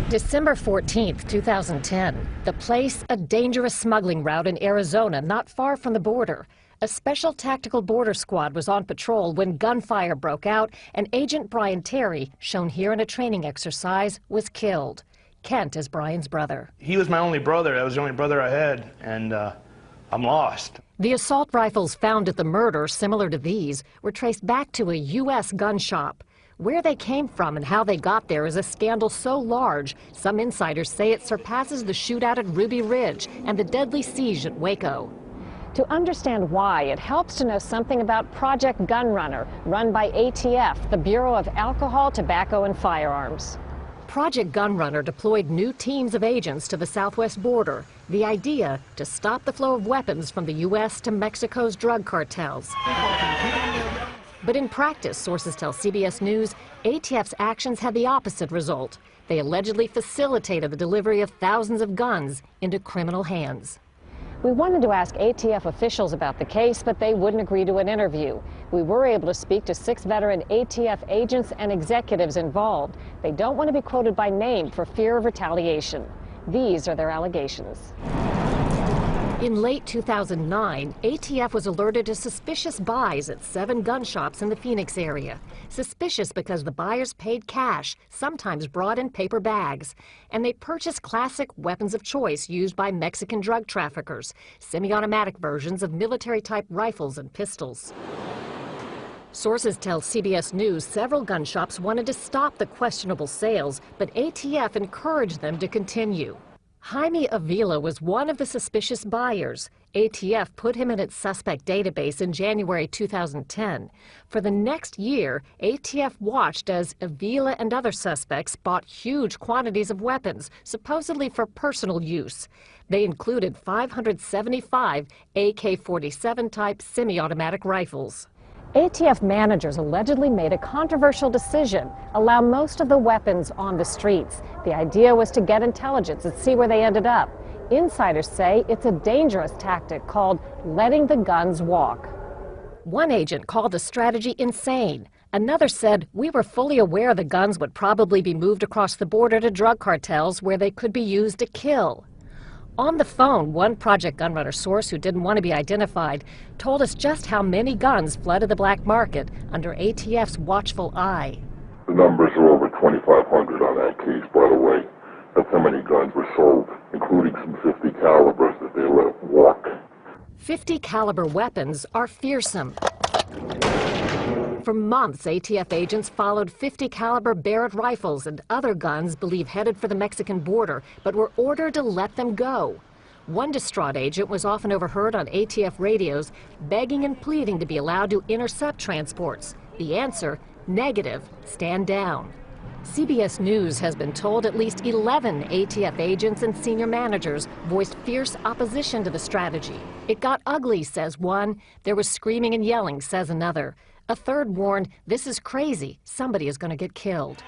December 14th, 2010. The place, a dangerous smuggling route in Arizona, not far from the border. A special tactical border squad was on patrol when gunfire broke out, and Agent Brian Terry, shown here in a training exercise, was killed. Kent is Brian's brother. He was my only brother. That was the only brother I had, and I'm lost. The assault rifles found at the murder, similar to these, were traced back to a U.S. gun shop. Where they came from and how they got there is a scandal so large, some insiders say it surpasses the shootout at Ruby Ridge and the deadly siege at Waco. To understand why, it helps to know something about Project Gunrunner, run by ATF, the Bureau of Alcohol, Tobacco, and Firearms. Project Gunrunner deployed new teams of agents to the southwest border. The idea, to stop the flow of weapons from the U.S. to Mexico's drug cartels. But in practice, sources tell CBS News, ATF's actions had the opposite result. They allegedly facilitated the delivery of thousands of guns into criminal hands. We wanted to ask ATF officials about the case, but they wouldn't agree to an interview. We were able to speak to 6 veteran ATF agents and executives involved. They don't want to be quoted by name for fear of retaliation. These are their allegations. In late 2009, ATF was alerted to suspicious buys at 7 gun shops in the Phoenix area. Suspicious because the buyers paid cash, sometimes brought in paper bags. And they purchased classic weapons of choice used by Mexican drug traffickers, semi-automatic versions of military-type rifles and pistols. Sources tell CBS News several gun shops wanted to stop the questionable sales, but ATF encouraged them to continue. Jaime Avila was one of the suspicious buyers. ATF put him in its suspect database in January 2010. For the next year, ATF watched as Avila and other suspects bought huge quantities of weapons, supposedly for personal use. They included 575 AK-47 type semi-automatic rifles. ATF managers allegedly made a controversial decision, allow most of the weapons on the streets. The idea was to get intelligence and see where they ended up. Insiders say it's a dangerous tactic called letting the guns walk. One agent called the strategy insane. Another said, "We were fully aware the guns would probably be moved across the border to drug cartels where they could be used to kill." On the phone, one Project Gunrunner source who didn't want to be identified told us just how many guns flooded the black market under ATF's watchful eye. The numbers are over 2,500 on that case, by the way. That's how many guns were sold, including some 50 calibers that they let walk. 50 caliber weapons are fearsome. For months, ATF agents followed 50 caliber Barrett rifles and other guns believed headed for the Mexican border, but were ordered to let them go. One distraught agent was often overheard on ATF radios begging and pleading to be allowed to intercept transports. The answer, negative, stand down. CBS News has been told at least 11 ATF agents and senior managers voiced fierce opposition to the strategy. It got ugly, says one. There was screaming and yelling, says another. A third warned, "This is crazy. Somebody is going to get killed."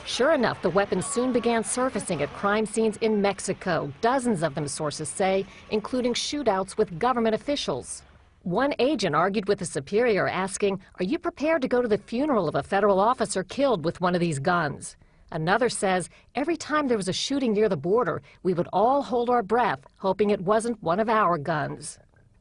Sure enough, the weapons soon began surfacing at crime scenes in Mexico. Dozens of them, sources say, including shootouts with government officials. One agent argued with a superior asking, "Are you prepared to go to the funeral of a federal officer killed with one of these guns?" Another says, "Every time there was a shooting near the border, we would all hold our breath, hoping it wasn't one of our guns."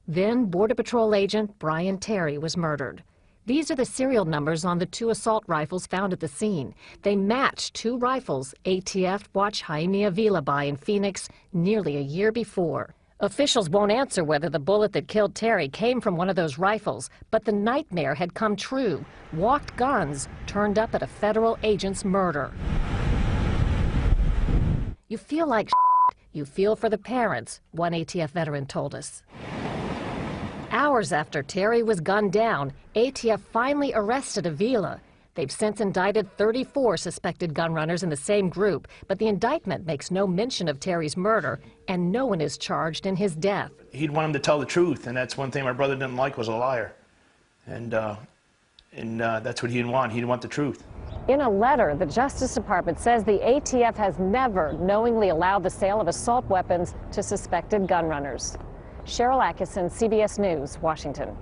Then Border Patrol agent Brian Terry was murdered. These are the serial numbers on the 2 assault rifles found at the scene. They match 2 rifles ATF watched Jaime Avila buy in Phoenix nearly a year before. Officials won't answer whether the bullet that killed Terry came from one of those rifles, but the nightmare had come true. Walked guns turned up at a federal agent's murder. You feel like shit. You feel for the parents, one ATF veteran told us. Hours after Terry was gunned down, ATF finally arrested Avila. They've since indicted 34 suspected gun runners in the same group, but the indictment makes no mention of Terry's murder, and no one is charged in his death. He'd want him to tell the truth, and that's one thing my brother didn't like, was a liar. And that's what he didn't want. He didn't want the truth. In a letter, the Justice Department says the ATF has never knowingly allowed the sale of assault weapons to suspected gun runners. Cheryl Atkinson, CBS News, Washington.